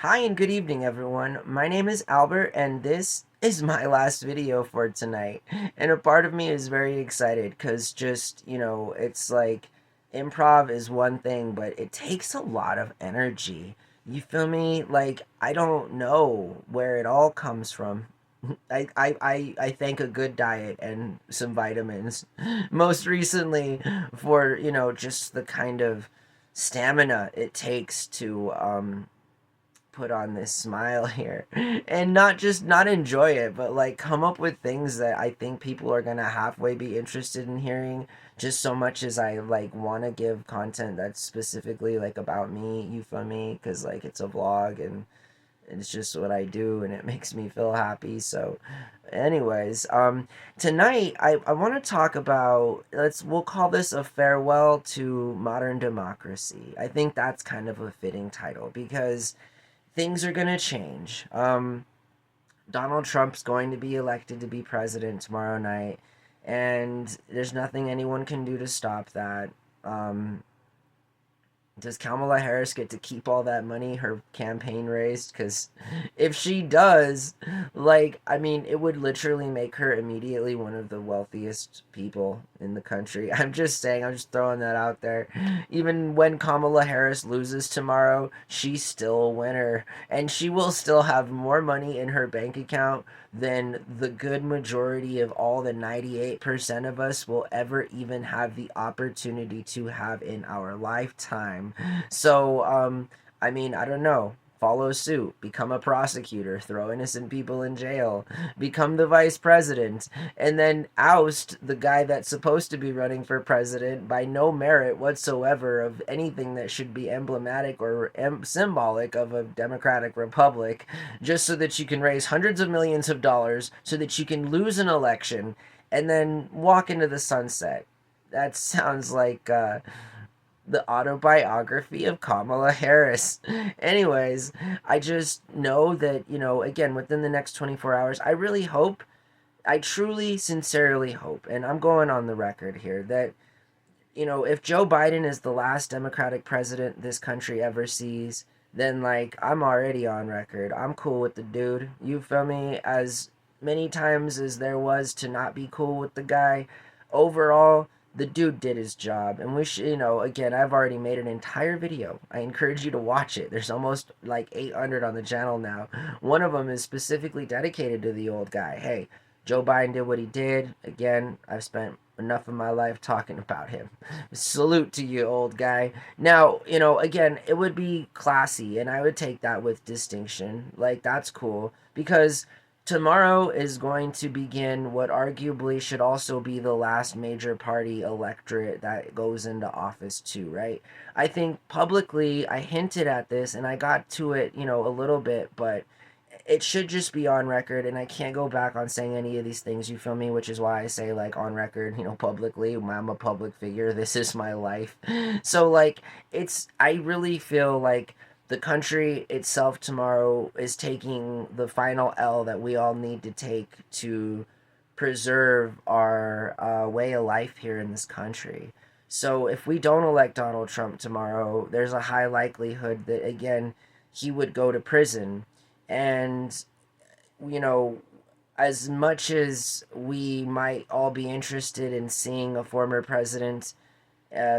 Hi and good evening, everyone. My name is Albert, and this is my last video for tonight. And a part of me is very excited because it's like improv is one thing, but it takes a lot of energy. You feel me? Like, I don't know where it all comes from. I thank a good diet and some vitamins. Most recently, for, just the kind of stamina it takes to, put on this smile here and not enjoy it, but like come up with things that I think people are gonna halfway be interested in hearing, just so much as I like want to give content that's specifically like about me. You feel me? Because like it's a vlog and it's just what I do and it makes me feel happy. So anyways, tonight I want to talk about, we'll call this a farewell to modern democracy. I think that's kind of a fitting title because things are going to change. Donald Trump's going to be elected to be president tomorrow night, and there's nothing anyone can do to stop that. Um, does Kamala Harris get to keep all that money her campaign raised? Because if she does, I mean, it would literally make her immediately one of the wealthiest people in the country. I'm just saying, I'm just throwing that out there. Even when Kamala Harris loses tomorrow, she's still a winner. And she will still have more money in her bank account than the good majority of all the 98% of us will ever even have the opportunity to have in our lifetime. So, I mean, I don't know. Follow suit, become a prosecutor, throw innocent people in jail, become the vice president, and then oust the guy that's supposed to be running for president by no merit whatsoever of anything that should be emblematic or symbolic of a democratic republic, just so that you can raise hundreds of millions of dollars, so that you can lose an election, and then walk into the sunset. That sounds like the autobiography of Kamala Harris. Anyways, I just know that, again, within the next 24 hours, I really hope, I truly, sincerely hope, and I'm going on the record here, that, if Joe Biden is the last Democratic president this country ever sees, then, like, I'm already on record. I'm cool with the dude. You feel me? As many times as there was to not be cool with the guy, overall, the dude did his job. And we should, again, I've already made an entire video. I encourage you to watch it. There's almost like 800 on the channel now. One of them is specifically dedicated to the old guy. Hey, Joe Biden did what he did. Again, I've spent enough of my life talking about him. Salute to you, old guy. Now, again, it would be classy, and I would take that with distinction. Like, that's cool, because tomorrow is going to begin what arguably should also be the last major party electorate that goes into office, too, right? I think publicly I hinted at this and I got to it, a little bit, but it should just be on record, and I can't go back on saying any of these things. You feel me? Which is why I say, like, on record, publicly. I'm a public figure. This is my life. So, like, I really feel like the country itself tomorrow is taking the final L that we all need to take to preserve our way of life here in this country. So if we don't elect Donald Trump tomorrow, there's a high likelihood that, again, he would go to prison. And, you know, as much as we might all be interested in seeing a former president,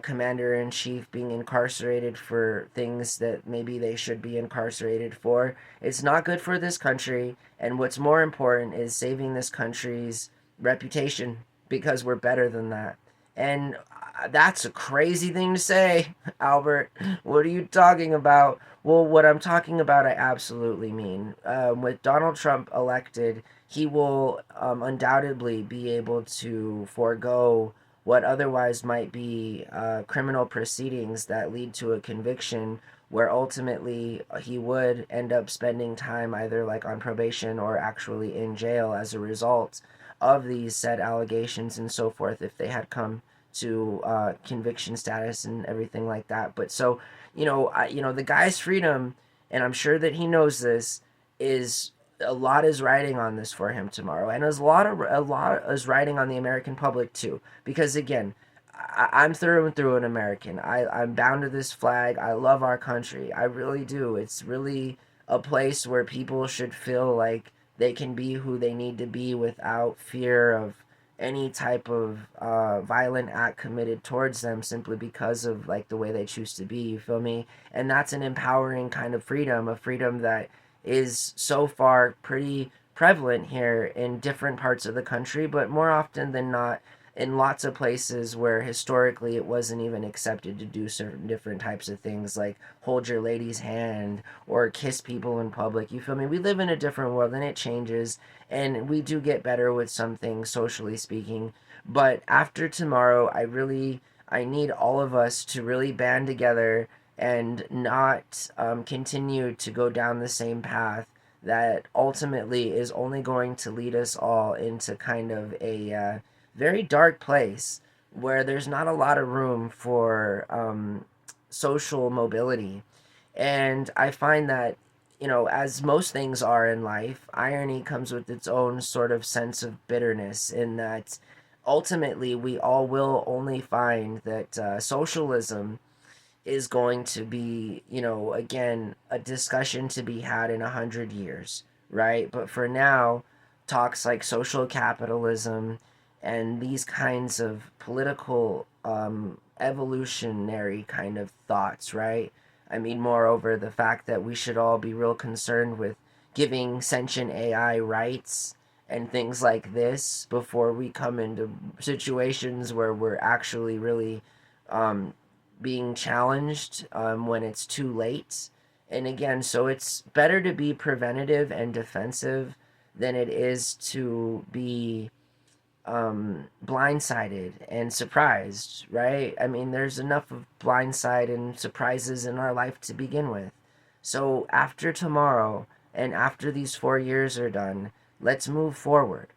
commander in chief, being incarcerated for things that maybe they should be incarcerated for, it's not good for this country. And what's more important is saving this country's reputation, because we're better than that. And that's a crazy thing to say, Albert. What are you talking about? Well, what I'm talking about, I absolutely mean. With Donald Trump elected, he will undoubtedly be able to forego what otherwise might be criminal proceedings that lead to a conviction, where ultimately he would end up spending time either like on probation or actually in jail as a result of these said allegations and so forth, if they had come to conviction status and everything like that. But so, the guy's freedom, and I'm sure that he knows this, is a lot is riding on this for him tomorrow, and a lot is riding on the American public too. Because again, I'm through and through an American. I'm bound to this flag. I love our country. I really do. It's really a place where people should feel like they can be who they need to be without fear of any type of violent act committed towards them simply because of like the way they choose to be. You feel me? And that's an empowering kind of freedom, a freedom that is so far pretty prevalent here in different parts of the country, but more often than not, in lots of places where historically it wasn't even accepted to do certain different types of things like hold your lady's hand or kiss people in public. You feel me? We live in a different world and it changes, and we do get better with some things socially speaking. But after tomorrow, I need all of us to really band together and not continue to go down the same path that ultimately is only going to lead us all into kind of a very dark place where there's not a lot of room for social mobility. And I find that, as most things are in life, irony comes with its own sort of sense of bitterness, in that ultimately we all will only find that socialism is going to be, again, a discussion to be had in 100 years, right? But for now, talks like social capitalism and these kinds of political evolutionary kind of thoughts, right? I mean, moreover, the fact that we should all be real concerned with giving sentient AI rights and things like this before we come into situations where we're actually really um, being challenged when it's too late. And again, so it's better to be preventative and defensive than it is to be blindsided and surprised, right? I mean, there's enough of blindside and surprises in our life to begin with. So after tomorrow and after these 4 years are done, let's move forward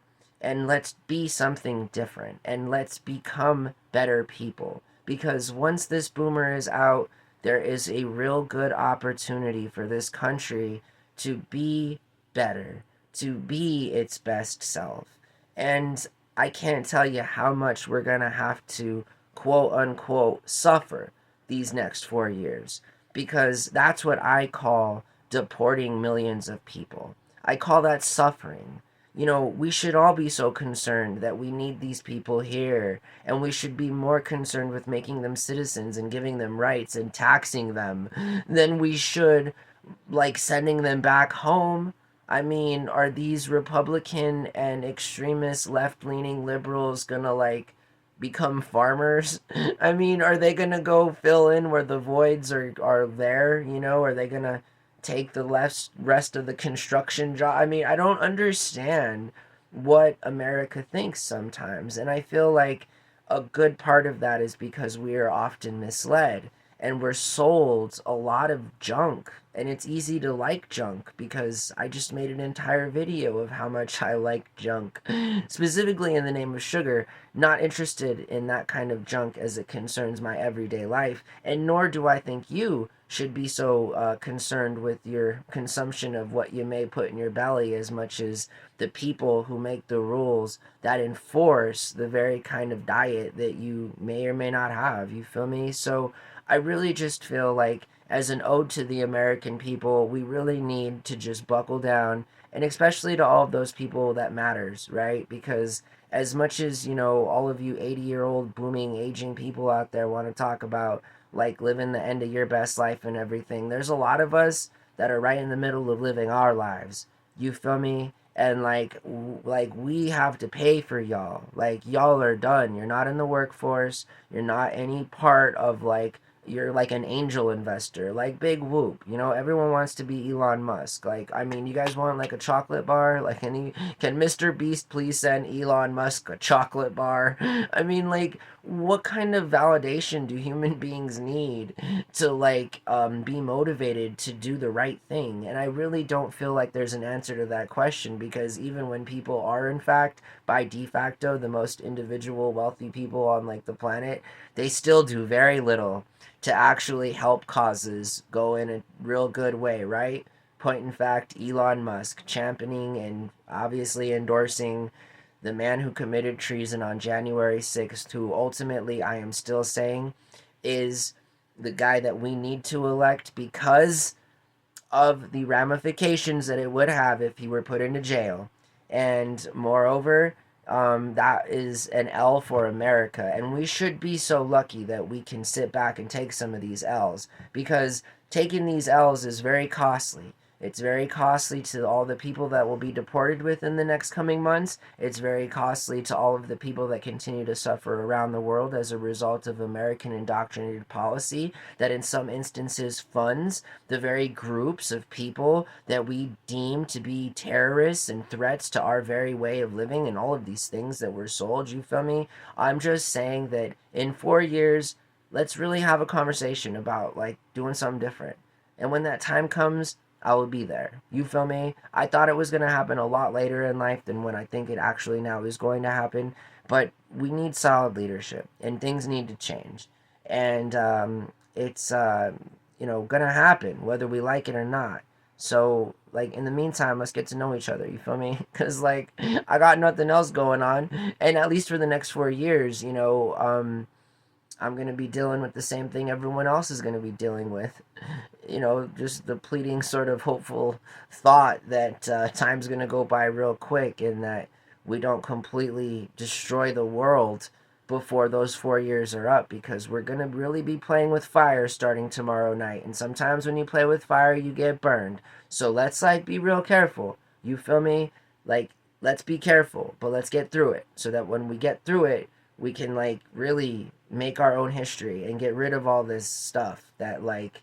and let's be something different and let's become better people. Because once this boomer is out, there is a real good opportunity for this country to be better, to be its best self. And I can't tell you how much we're going to have to quote unquote suffer these next 4 years, because that's what I call deporting millions of people. I call that suffering. We should all be so concerned that we need these people here, and we should be more concerned with making them citizens and giving them rights and taxing them than we should like sending them back home. I mean, are these Republican and extremist left leaning liberals gonna like become farmers? I mean, are they gonna go fill in where the voids are there? Are they gonna take the rest of the construction job? I mean, I don't understand what America thinks sometimes, and I feel like a good part of that is because we are often misled and we're sold a lot of junk. And it's easy to like junk because I just made an entire video of how much I like junk, specifically in the name of sugar. Not interested in that kind of junk as it concerns my everyday life, and nor do I think you should be so concerned with your consumption of what you may put in your belly as much as the people who make the rules that enforce the very kind of diet that you may or may not have. You feel me? So I really just feel like, as an ode to the American people, we really need to just buckle down, and especially to all of those people that matters, right? Because as much as, all of you 80-year-old booming aging people out there want to talk about like living the end of your best life and everything, there's a lot of us that are right in the middle of living our lives. You feel me? And like we have to pay for y'all. Like y'all are done. You're not in the workforce. You're not any part of like, you're like an angel investor, like Big Whoop. Everyone wants to be Elon Musk. Like, I mean, you guys want like a chocolate bar? Like, can Mr. Beast please send Elon Musk a chocolate bar? I mean, like, what kind of validation do human beings need to like be motivated to do the right thing? And I really don't feel like there's an answer to that question, because even when people are in fact by de facto the most individual wealthy people on like the planet, they still do very little to actually help causes go in a real good way, right? Point in fact, Elon Musk championing and obviously endorsing the man who committed treason on January 6th, who ultimately I am still saying is the guy that we need to elect, because of the ramifications that it would have if he were put into jail. And moreover, that is an L for America. And we should be so lucky that we can sit back and take some of these L's, because taking these L's is very costly. It's very costly to all the people that will be deported within the next coming months. It's very costly to all of the people that continue to suffer around the world as a result of American indoctrinated policy that in some instances funds the very groups of people that we deem to be terrorists and threats to our very way of living and all of these things that we're sold. You feel me? I'm just saying that in 4 years, let's really have a conversation about like doing something different. And when that time comes, I will be there. You feel me? I thought it was going to happen a lot later in life than when I think it actually now is going to happen. But we need solid leadership, and things need to change. And it's, going to happen whether we like it or not. So, like, in the meantime, let's get to know each other. You feel me? Because, like, I got nothing else going on. And at least for the next 4 years, I'm going to be dealing with the same thing everyone else is going to be dealing with. Just the pleading sort of hopeful thought that time's going to go by real quick and that we don't completely destroy the world before those 4 years are up, because we're going to really be playing with fire starting tomorrow night. And sometimes when you play with fire, you get burned. So let's like be real careful. You feel me? Like, let's be careful, but let's get through it so that when we get through it, we can like really make our own history and get rid of all this stuff that like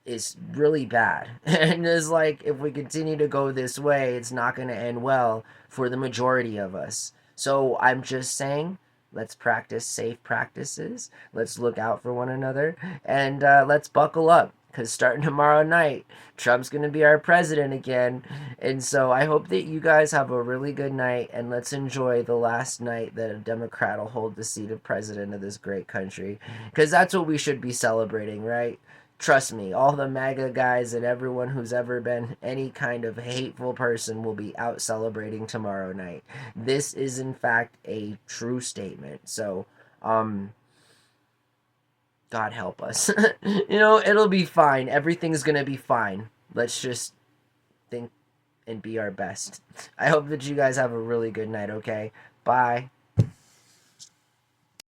is really bad. And it's like if we continue to go this way, it's not going to end well for the majority of us. So I'm just saying, let's practice safe practices. Let's look out for one another, and let's buckle up, because starting tomorrow night, Trump's going to be our president again. And so I hope that you guys have a really good night, and let's enjoy the last night that a Democrat will hold the seat of president of this great country, because that's what we should be celebrating, right? Trust me, all the MAGA guys and everyone who's ever been any kind of hateful person will be out celebrating tomorrow night. This is, in fact, a true statement. So, God help us. It'll be fine. Everything's gonna be fine. Let's just think and be our best. I hope that you guys have a really good night, okay? Bye.